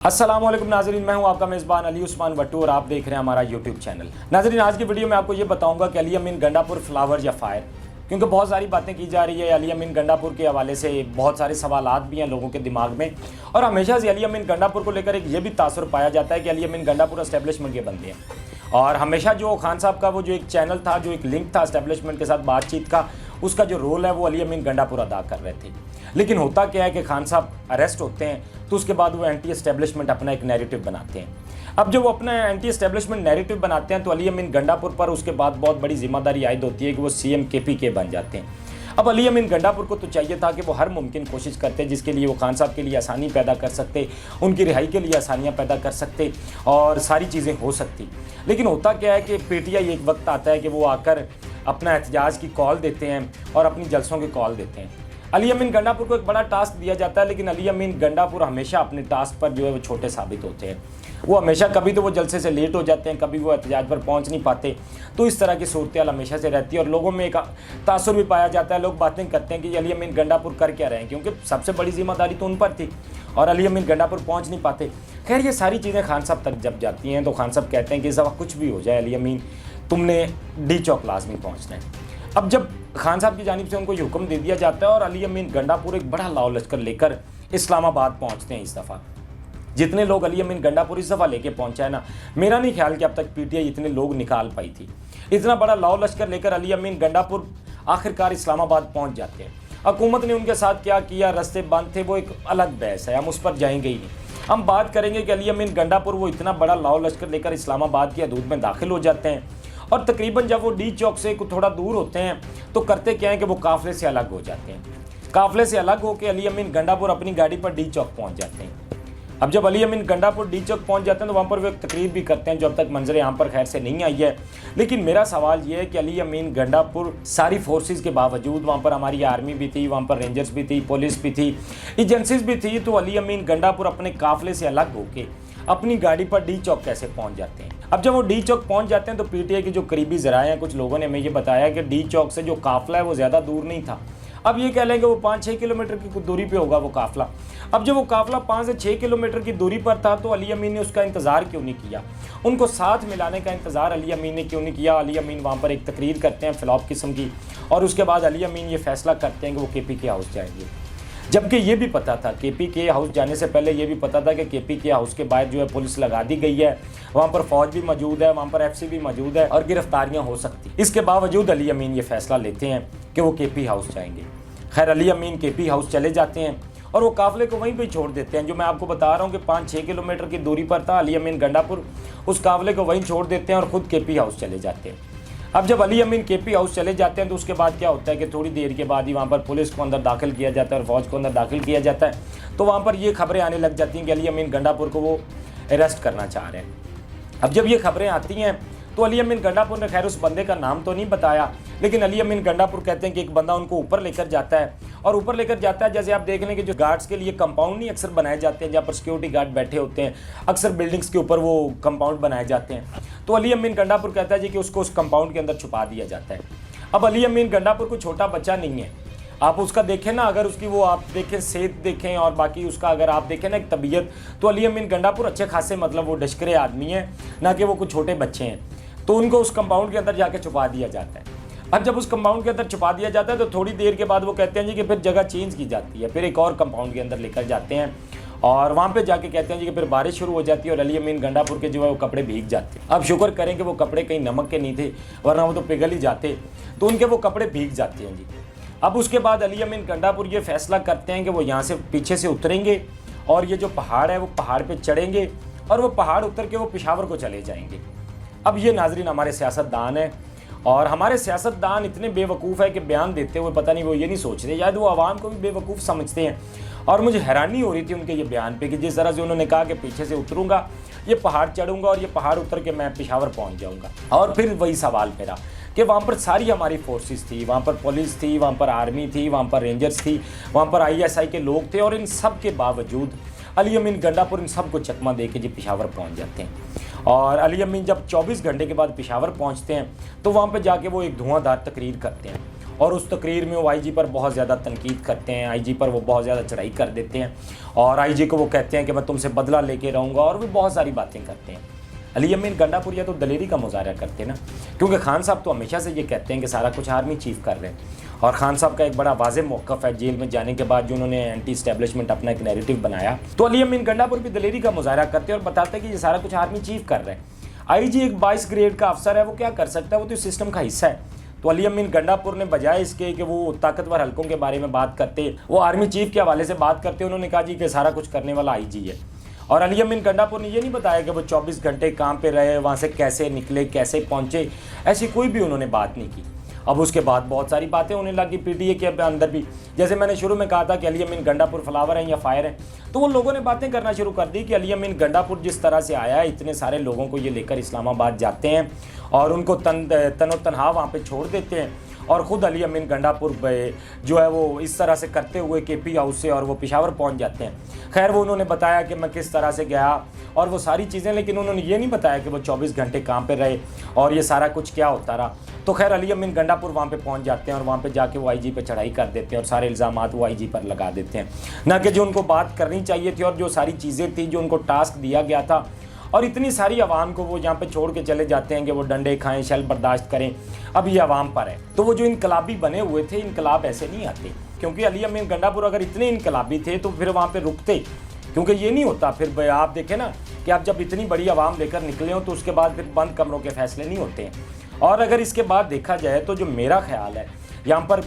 अस्सलाम वालेकुम नाजरीन, मैं हूं आपका मेज़बान अली उस्मान भट्टू और आप देख रहे हैं हमारा यूट्यूब चैनल। नाजरीन, आज की वीडियो में आपको ये बताऊंगा कि अली अमीन गंडापुर फ्लावर या फायर, क्योंकि बहुत सारी बातें की जा रही है अली अमीन गंडापुर के हवाले से, बहुत सारे सवालात भी हैं लोगों के दिमाग में। और हमेशा से अली अमीन गंडापुर को लेकर एक ये भी तासुर पाया जाता है कि अली अमीन गंडापुर एस्टेब्लिशमेंट के बंदे हैं। और हमेशा जो खान साहब का वो जो एक चैनल था, जो एक लिंक था एस्टेब्लिशमेंट के साथ बातचीत का, उसका जो रोल है वो अली अमीन गंडापुर अदा कर रहे थे। लेकिन होता क्या है कि खान साहब अरेस्ट होते हैं तो उसके बाद वो एंटी एस्टेब्लिशमेंट अपना एक नैरेटिव बनाते हैं। अब जब वो अपना एंटी एस्टेब्लिशमेंट नैरेटिव बनाते हैं तो अली अमीन गंडापुर पर उसके बाद बहुत बड़ी जिम्मेदारी आयद होती है कि वो सीएम केपीके बन जाते हैं। अब अली अमीन गंडापुर को तो चाहिए था कि वो हर मुमकिन कोशिश करते जिसके लिए वो खान साहब के लिए आसानी पैदा कर सकते, उनकी रिहाई के लिए आसानियाँ पैदा कर सकते और सारी चीज़ें हो सकती। लेकिन होता क्या है कि पीटीआई एक वक्त आता है कि वो आकर अपना एहतजाज की कॉल देते हैं और अपनी जलसों की कॉल देते हैं। अली अमीन गंडापुर को एक बड़ा टास्क दिया जाता है, लेकिन अली अमीन गंडापुर हमेशा अपने टास्क पर जो है वो छोटे साबित होते हैं। वो हमेशा कभी तो वो जलसे से लेट हो जाते हैं, कभी वो एहतजाज पर पहुंच नहीं पाते। तो इस तरह की सूरत हमेशा से रहती है और लोगों में एक तासुर भी पाया जाता है। लोग बातें करते हैं कि अली अमीन गंडापुर कर क्या रहे हैं, क्योंकि सबसे बड़ी जिम्मेदारी तो उन पर थी और अली अमीन गंडापुर पहुँच नहीं पाते। खैर, ये सारी चीज़ें खान साहब तक जब जाती हैं तो खान साहब कहते हैं कि इस दफ़ा कुछ भी हो जाए अली अमीन, तुमने डी चौक लाजमी पहुँचना है। अब जब खान साहब की जानिब से उनको ये हुक्म दे दिया जाता है और अली अमीन गंडापुर एक बड़ा लाव लश्कर लेकर इस्लामाबाद पहुंचते हैं। इस दफ़ा जितने लोग अली अमीन गंडापुर इस दफ़ा लेके पहुंचा है ना, मेरा नहीं ख्याल कि अब तक पीटीआई इतने लोग निकाल पाई थी। इतना बड़ा लाव लश्कर लेकर अली अमीन गंडापुर आखिरकार इस्लामाबाद पहुँच जाते हैं। हुकूमत ने उनके साथ क्या किया, रास्ते बंद थे, वो एक अलग बहस है, हम उस पर जाएंगे ही नहीं। हम बात करेंगे कि अली अमीन गंडापुर वो इतना बड़ा लाव लश्कर लेकर इस्लामाबाद की हदूद में दाखिल हो जाते हैं और तकरीबन जब वो डी चौक से थोड़ा दूर होते हैं तो करते क्या है कि वो काफ़िले से अलग हो जाते हैं। काफ़िले से अलग होकर अली अमीन गंडापुर अपनी गाड़ी पर डी चौक पहुंच जाते हैं। अब जब अली अमीन गंडापुर डी चौक पहुंच जाते हैं तो वहाँ पर वो एक तकरीर भी करते हैं जो अब तक मंजर यहाँ पर खैर से नहीं आई है। लेकिन मेरा सवाल ये है कि अली अमीन गंडापुर सारी फोर्सेस के बावजूद, वहाँ पर हमारी आर्मी भी थी, वहाँ पर रेंजर्स भी थी, पुलिस भी थी, एजेंसीज भी थी, तो अली अमीन गंडापुर अपने काफ़िले से अलग होके अपनी गाड़ी पर डी चौक कैसे पहुंच जाते हैं। अब जब वो डी चौक पहुंच जाते हैं तो पीटीआई के जो करीबी ज़राए हैं, कुछ लोगों ने हमें ये बताया कि डी चौक से जो काफ़िला है वो ज़्यादा दूर नहीं था। अब ये कह लेंगे वो 5-6 किलोमीटर की दूरी पे होगा वो काफ़िला। अब जब वो काफ़िला 5 से 6 किलोमीटर की दूरी पर था तो अली अमीन ने उसका इंतज़ार क्यों नहीं किया, उनको साथ मिलाने का इंतज़ार अली अमीन ने क्यों नहीं किया। अली अमीन वहाँ पर एक तकरीर करते हैं फ्लॉप किस्म की और उसके बाद अली अमीन ये फैसला करते हैं कि वो केपीके हाउस जाएंगे। जबकि ये भी पता था, केपीके हाउस जाने से पहले ये भी पता था कि केपीके हाउस के बाहर जो है पुलिस लगा दी गई है, वहाँ पर फौज भी मौजूद है, वहाँ पर एफसी भी मौजूद है और गिरफ्तारियाँ हो सकती। इसके बावजूद अली अमीन ये फैसला लेते हैं कि वो केपी हाउस जाएंगे। खैर, अली अमीन केपी हाउस चले जाते हैं और वो काफ़िले को वहीं पर छोड़ देते हैं। जो मैं आपको बता रहा हूँ कि 5-6 किलोमीटर की दूरी पर था अली अमीन गंडापुर, उस काफ़िले को वहीं छोड़ देते हैं और ख़ुद केपी हाउस चले जाते हैं। अब जब अली अमीन केपी हाउस चले जाते हैं तो उसके बाद क्या होता है कि थोड़ी देर के बाद ही वहाँ पर पुलिस को अंदर दाखिल किया जाता है और फौज को अंदर दाखिल किया जाता है। तो वहाँ पर ये खबरें आने लग जाती हैं कि अली अमीन गंडापुर को वो अरेस्ट करना चाह रहे हैं। अब जब ये खबरें आती हैं तो अली अमीन गंडापुर ने खैर उस बंदे का नाम तो नहीं बताया, लेकिन अली अमीन गंडापुर कहते हैं कि एक बंदा उनको ऊपर लेकर जाता है और ऊपर लेकर जाता है। जैसे आप देख लें कि जो गार्ड्स के लिए कंपाउंड नहीं अक्सर बनाए जाते हैं जहाँ पर सिक्योरिटी गार्ड बैठे होते हैं, अक्सर बिल्डिंग्स के ऊपर वो कंपाउंड बनाए जाते हैं। तो अली अमीन गंडापुर कहता है जी कि उसको उस कंपाउंड के अंदर छुपा दिया जाता है। अब अली अमीन गंडापुर कोई छोटा बच्चा नहीं है, आप उसका देखें ना, अगर उसकी वो आप देखें सेहत देखें और बाकी उसका अगर आप देखें ना एक तबीयत, तो अली अमीन गंडापुर अच्छे खासे मतलब वो डशकरे आदमी हैं, ना कि वो कुछ छोटे बच्चे हैं। तो उनको उस कंपाउंड के अंदर जाके छुपा दिया जाता है। अब जब उस कंपाउंड के अंदर छुपा दिया जाता है तो थोड़ी देर के बाद वो कहते हैं जी कि फिर जगह चेंज की जाती है, फिर एक और कंपाउंड के अंदर लेकर जाते हैं और वहाँ पे जाके कहते हैं जी कि फिर बारिश शुरू हो जाती है और अली अमीन गंडापुर के जो है वो कपड़े भीग जाते हैं। अब शुक्र करें कि वो कपड़े कहीं नमक के नहीं थे, वरना वो तो पिघल ही जाते, तो उनके वो कपड़े भीग जाते हैं जी। अब उसके बाद अली अमीन गंडापुर ये फैसला करते हैं कि वो यहाँ से पीछे से उतरेंगे और ये जो पहाड़ है वो पहाड़ पर चढ़ेंगे और वो पहाड़ उतर के वो पेशावर को चले जाएंगे। अब ये नाजरीन हमारे सियासतदान हैं और हमारे सियासतदान इतने बेवकूफ़ है कि बयान देते हुए पता नहीं वो ये नहीं सोचते, शायद वो आवाम को भी बेवकूफ़ समझते हैं। और मुझे हैरानी हो रही थी उनके ये बयान पे कि जिस तरह से उन्होंने कहा कि पीछे से उतरूँगा, ये पहाड़ चढ़ूँगा और ये पहाड़ उतर के मैं पेशावर पहुँच जाऊँगा। और फिर वही सवाल मेरा कि वहाँ पर सारी हमारी फोर्सेस थी, वहाँ पर पुलिस थी, वहाँ पर आर्मी थी, वहाँ पर रेंजर्स थी, वहाँ पर ISI के लोग थे और इन सब के बावजूद अली अमीन गंडापुर इन सबको चकमा दे के जी पेशावर पहुँच जाते हैं। और अली अमीन जब 24 घंटे के बाद पेशावर पहुँचते हैं तो वहाँ पर जाके वो एक धुआंधार तकरीर करते हैं और उस तकरीर में वो आईजी पर बहुत ज़्यादा तनकीद करते हैं, आईजी पर वो बहुत ज़्यादा चढ़ाई कर देते हैं और आईजी को वो कहते हैं कि मैं तुमसे बदला लेके रहूँगा और भी बहुत सारी बातें करते हैं। अली अमीन गंडापुरिया तो दलेरी का मुजाहरा करते हैं ना, क्योंकि खान साहब तो हमेशा से ये कहते हैं कि सारा कुछ आर्मी चीफ कर रहे हैं और खान साहब का एक बड़ा वाज़ेह मौक़िफ़ है जेल में जाने के बाद जो उन्होंने एंटी एस्टेब्लिशमेंट अपना एक नैरेटिव बनाया, तो अली अमीन गंडापुर भी दलेरी का मुजाहरा करते हैं और बताते हैं कि ये सारा कुछ आर्मी चीफ कर रहे हैं। आईजी एक 22 ग्रेड का अफसर है, वो क्या कर सकता है, वो तो सिस्टम का हिस्सा है। तो अली अमीन गंडापुर ने बजाय इसके कि वो ताकतवर हलकों के बारे में बात करते, वो आर्मी चीफ के हवाले से बात करते, उन्होंने कहा जी कि सारा कुछ करने वाला आईजी है। और अली अमीन गंडापुर ने ये नहीं बताया कि वो 24 घंटे काम पे रहे, वहाँ से कैसे निकले, कैसे पहुँचे, ऐसी कोई भी उन्होंने बात नहीं की। अब उसके बाद बहुत सारी बातें होने लगी पीटीए के अंदर भी, जैसे मैंने शुरू में कहा था कि अली अमीन गंडापुर फ्लावर हैं या फायर हैं, तो वो लोगों ने बातें करना शुरू कर दी कि अली अमीन गंडापुर जिस तरह से आया है, इतने सारे लोगों को ये लेकर इस्लामाबाद जाते हैं और उनको तनो तनहा वहाँ पे छोड़ देते हैं और ख़ुद अली अमीन गंडापुर जो है वो इस तरह से करते हुए केपी हाउस से और वो पेशावर पहुँच जाते हैं। खैर वो उन्होंने बताया कि मैं किस तरह से गया और वो सारी चीज़ें, लेकिन उन्होंने ये नहीं बताया कि वो 24 घंटे काम पे रहे और ये सारा कुछ क्या होता रहा। तो खैर अली अमीन गंडापुर वहाँ पे पहुँच जाते हैं और वहाँ पे जाके वो आईजी पे चढ़ाई कर देते हैं और सारे इल्ज़ामात वो आईजी पर लगा देते हैं, ना कि जो उनको बात करनी चाहिए थी और जो सारी चीज़ें थी जो उनको टास्क दिया गया था। और इतनी सारी आवाम को वो यहाँ पे छोड़ के चले जाते हैं कि वो डंडे खाएं, शल बर्दाश्त करें, अब ये आवाम पर है। तो वो जो इनकलाबी बने हुए थे, इनकलाब ऐसे नहीं आते, क्योंकि अली अमीन गंडापुर अगर इतने इनकलाबी थे तो फिर वहाँ पे रुकते, क्योंकि ये नहीं होता। फिर आप देखें ना कि आप जब इतनी बड़ी आवाम लेकर निकले हो तो उसके बाद फिर बंद कमरों के फैसले नहीं होते हैं। और अगर इसके बाद देखा जाए तो जो मेरा ख्याल है, यहाँ पर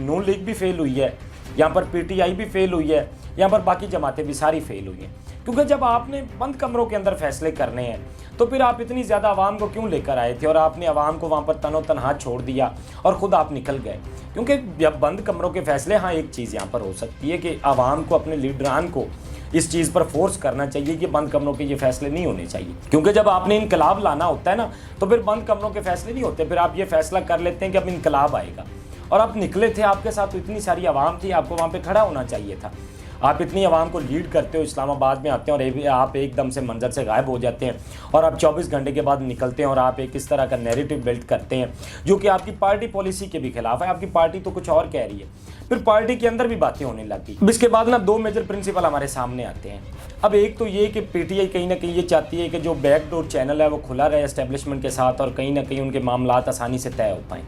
नून लीग भी फेल हुई है, यहाँ पर पीटीआई भी फेल हुई है, यहाँ पर बाकी जमातें भी सारी फेल हुई हैं, क्योंकि जब आपने बंद कमरों के अंदर फैसले करने हैं तो फिर आप इतनी ज़्यादा आवाम को क्यों लेकर आए थे और आपने आवाम को वहाँ पर तनो तनहा छोड़ दिया और ख़ुद आप निकल गए। क्योंकि जब बंद कमरों के फैसले, हाँ एक चीज़ यहाँ पर हो सकती है कि आवाम को, अपने लीडरान को इस चीज़ पर फोर्स करना चाहिए कि बंद कमरों के ये फैसले नहीं होने चाहिए, क्योंकि जब आपने इनकलाब लाना होता है ना तो फिर बंद कमरों के फैसले नहीं होते, फिर आप ये फैसला कर लेते हैं कि अब इनकलाब आएगा। और आप निकले थे, आपके साथ तो इतनी सारी आवाम थी, आपको वहाँ पे खड़ा होना चाहिए था। आप इतनी आवाम को लीड करते हो, इस्लामाबाद में आते हैं और आप एकदम से मंजर से गायब हो जाते हैं और आप 24 घंटे के बाद निकलते हैं और आप एक इस तरह का नैरेटिव बिल्ड करते हैं जो कि आपकी पार्टी पॉलिसी के भी खिलाफ है। आपकी पार्टी तो कुछ और कह रही है, फिर पार्टी के अंदर भी बातें होने लगी। इसके बाद ना 2 मेजर प्रिंसिपल हमारे सामने आते हैं। अब एक तो ये कि पीटीआई कहीं ना कहीं ये चाहती है कि जो बैकडोर चैनल है वो खुला रहे एस्टेब्लिशमेंट के साथ और कहीं ना कहीं उनके मामलात आसानी से तय हो पाएँ।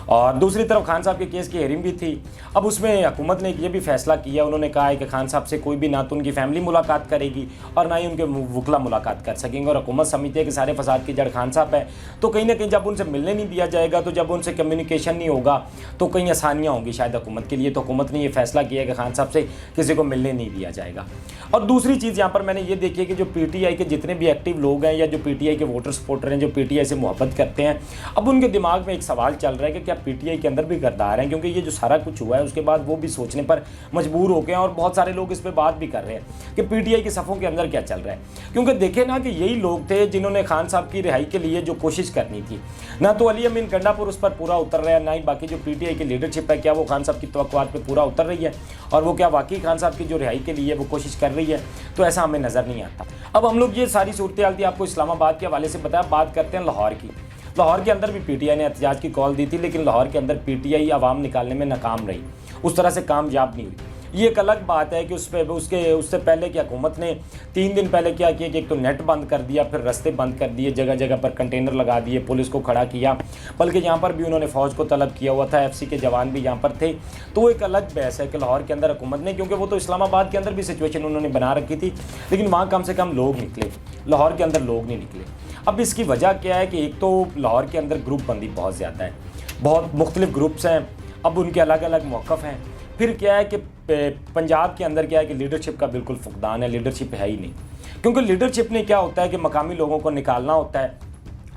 और दूसरी तरफ खान साहब के केस की हेयरिंग भी थी। अब उसमें हुकूमत ने ये भी फैसला किया, उन्होंने कहा है कि खान साहब से कोई भी ना तो उनकी फैमिली मुलाकात करेगी और ना ही उनके वकला मुलाकात कर सकेंगे। और हुकूमत समझती है कि सारे फसाद की जड़ खान साहब है, तो कहीं ना कहीं जब उनसे मिलने नहीं दिया जाएगा, तो जब उनसे कम्युनिकेशन नहीं होगा तो कहीं आसानियाँ होंगी शायद हुकूमत के लिए। तो हुकूमत ने यह फैसला किया कि खान साहब से किसी को मिलने नहीं दिया जाएगा। और दूसरी चीज़ यहाँ पर मैंने ये देखी है कि जो पीटीआई के जितने भी एक्टिव लोग हैं या जो पीटीआई के वोटर सपोर्टर हैं, जो पीटीआई से मोहब्बत करते हैं, अब उनके दिमाग में एक सवाल चल रहा है कि क्या पीटीआई के अंदर भी गद्दार हैं, क्योंकि ये जो सारा कुछ हुआ है उसके बाद वो भी सोचने पर मजबूर हो गए हैं और बहुत सारे लोग इस पर बात भी कर रहे हैं कि पीटीआई के सफ़ों के अंदर क्या चल रहा है। क्योंकि देखे ना कि यही लोग थे जिन्होंने खान साहब की रिहाई के लिए जो कोशिश करनी थी, ना तो अली अमीन गंडापुर उस पर पूरा उतर रहा है, ना ही बाकी जो पीटीआई की लीडरशिप है क्या वो खान साहब की तवक्कुआत पर पूरा उतर रही है और वो क्या वाकई खान साहब की जो रिहाई के लिए वो कोशिश कर रही है। तो ऐसा हमें नज़र नहीं आता। अब हम लोग ये सारी सूरत हाल थी आपको इस्लामाबाद के हवाले से बताया। बात करते हैं लाहौर की। लाहौर के अंदर भी पीटीआई ने एहतजाज की कॉल दी थी, लेकिन लाहौर के अंदर पीटीआई आवाम निकालने में नाकाम रही, उस तरह से कामयाब नहीं हुई। ये एक अलग बात है कि उससे पहले की हुकूमत ने 3 दिन पहले क्या किया कि एक तो नेट बंद कर दिया, फिर रास्ते बंद कर दिए, जगह जगह पर कंटेनर लगा दिए, पुलिस को खड़ा किया, बल्कि यहाँ पर भी उन्होंने फ़ौज को तलब किया हुआ था, एफसी के जवान भी यहाँ पर थे। तो एक अलग बहस है कि लाहौर के अंदर हुकूमत ने, क्योंकि वो तो इस्लामाबाद के अंदर भी सिचुएशन उन्होंने बना रखी थी, लेकिन वहाँ कम से कम लोग निकले, लाहौर के अंदर लोग नहीं निकले। अब इसकी वजह क्या है कि एक तो लाहौर के अंदर ग्रुप बंदी बहुत ज़्यादा है, बहुत मुख्तलिफ ग्रुप्स हैं, अब उनके अलग अलग मौक़िफ़ हैं। फिर क्या है कि पंजाब के अंदर क्या है कि लीडरशिप का बिल्कुल फुकदान है, लीडरशिप है ही नहीं। क्योंकि लीडरशिप ने क्या होता है कि मकामी लोगों को निकालना होता है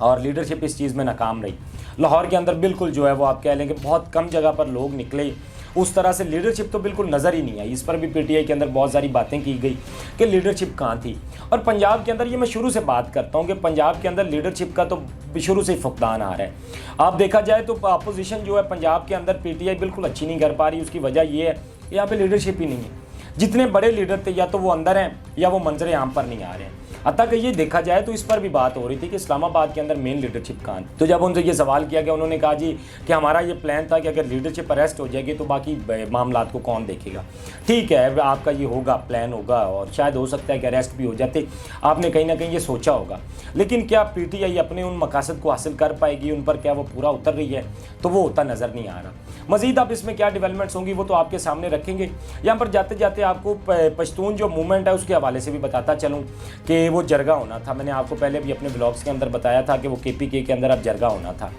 और लीडरशिप इस चीज़ में नाकाम रही। लाहौर के अंदर बिल्कुल जो है वो आप कह लें कि बहुत कम जगह पर लोग निकले, उस तरह से लीडरशिप तो बिल्कुल नज़र ही नहीं आई। इस पर भी पीटीआई के अंदर बहुत सारी बातें की गई कि लीडरशिप कहाँ थी। और पंजाब के अंदर ये मैं शुरू से बात करता हूँ कि पंजाब के अंदर लीडरशिप का तो शुरू से ही फुकदान आ रहा है। आप देखा जाए तो अपोजिशन जो है पंजाब के अंदर पीटीआई बिल्कुल अच्छी नहीं कर पा रही। उसकी वजह ये है कि यहाँ पे लीडरशिप ही नहीं है। जितने बड़े लीडर थे या तो वो अंदर हैं या वो मंजर आम पर नहीं आ रहे हैं। अतः कि ये देखा जाए तो इस पर भी बात हो रही थी कि इस्लामाबाद के अंदर मेन लीडरशिप कहाँ है। तो जब उनसे ये सवाल किया गया, उन्होंने कहा जी कि हमारा ये प्लान था कि अगर लीडरशिप अरेस्ट हो जाएगी तो बाकी मामलात को कौन देखेगा। ठीक है, आपका ये होगा, प्लान होगा और शायद हो सकता है कि अरेस्ट भी हो जाते, आपने कहीं ना कहीं ये सोचा होगा। लेकिन क्या पीटीआई अपने उन मकासद को हासिल कर पाएगी, उन पर क्या वो पूरा उतर रही है, तो वो होता नज़र नहीं आ रहा। मज़ीद अब इसमें क्या डेवलपमेंट्स होंगी वो तो आपके सामने रखेंगे। यहाँ पर जाते जाते आपको पश्तून जो मूवमेंट है उसके हवाले से भी बताता चलूँ कि वो जरगा होना था। मैंने आपको पहले भी अपने ब्लॉग्स के अंदर बताया था कि वो केपीके के अंदर अब जरगा होना था,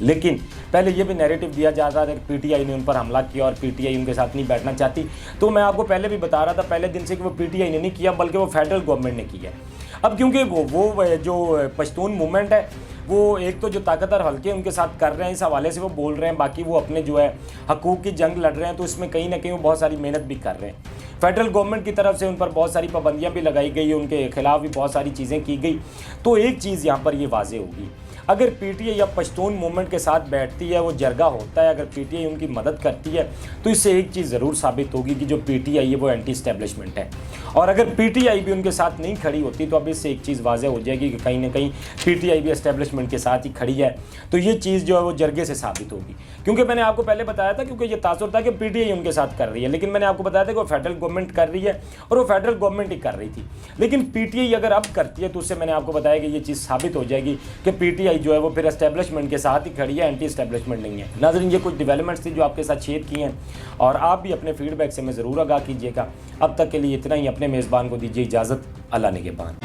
लेकिन पहले ये भी नैरेटिव दिया जा रहा था कि पीटीआई ने उन पर हमला किया और पीटीआई उनके साथ नहीं बैठना चाहती। तो मैं आपको पहले भी बता रहा था पहले दिन से कि वो पीटीआई ने नहीं किया बल्कि वो फेडरल गवर्नमेंट ने किया। अब क्योंकि वो जो पश्तून मूवमेंट है वो एक तो जो ताकतवर हल्के उनके साथ कर रहे हैं, इस हवाले से वो बोल रहे हैं, बाकी वो अपने जो है हकूक़ की जंग लड़ रहे हैं, तो इसमें कहीं ना कहीं वो बहुत सारी मेहनत भी कर रहे हैं। फेडरल गवर्नमेंट की तरफ से उन पर बहुत सारी पाबंदियां भी लगाई गई, उनके खिलाफ भी बहुत सारी चीज़ें की गई। तो एक चीज़ यहाँ पर ये वाजे होगी, अगर पीटीआई या पश्तून मूवमेंट के साथ बैठती है, वो जरगा होता है, अगर पीटीआई उनकी मदद करती है, तो इससे एक चीज़ ज़रूर साबित होगी कि जो पीटीआई है वो एंटी एस्टेब्लिशमेंट है। और अगर पीटीआई भी उनके साथ नहीं खड़ी होती तो अब इससे एक चीज़ वाजे हो जाएगी कि कहीं ना कहीं पीटीआई भी एस्टेब्लिशमेंट के साथ ही खड़ी है। तो ये चीज़ जो है वो जरगे से साबित होगी, क्योंकि मैंने आपको पहले बताया था, क्योंकि ये तासुर था कि पीटीआई उनके साथ कर रही है, लेकिन मैंने आपको बताया था कि वो फेडरल गवर्नमेंट कर रही है और वो फेडरल गवर्नमेंट ही कर रही थी। लेकिन पीटीआई अगर अब करती है तो उससे मैंने आपको बताया कि ये चीज़ साबित हो जाएगी कि पीटीआई जो है वो फिर एस्टेब्लिशमेंट के साथ ही खड़ी है, एंटी एस्टेब्लिशमेंट नहीं है। नाज़रीन, ये कुछ डेवलपमेंट्स थी जो आपके साथ शेयर की हैं और आप भी अपने फीडबैक से हमें ज़रूर आगाह कीजिएगा। अब तक के लिए इतना ही, अपने मेज़बान को दीजिए इजाज़त। अल्लाह निगहबान।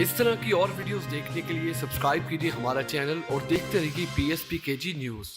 इस तरह की और वीडियोस देखने के लिए सब्सक्राइब कीजिए हमारा चैनल और देखते रहिए PSPKG न्यूज़।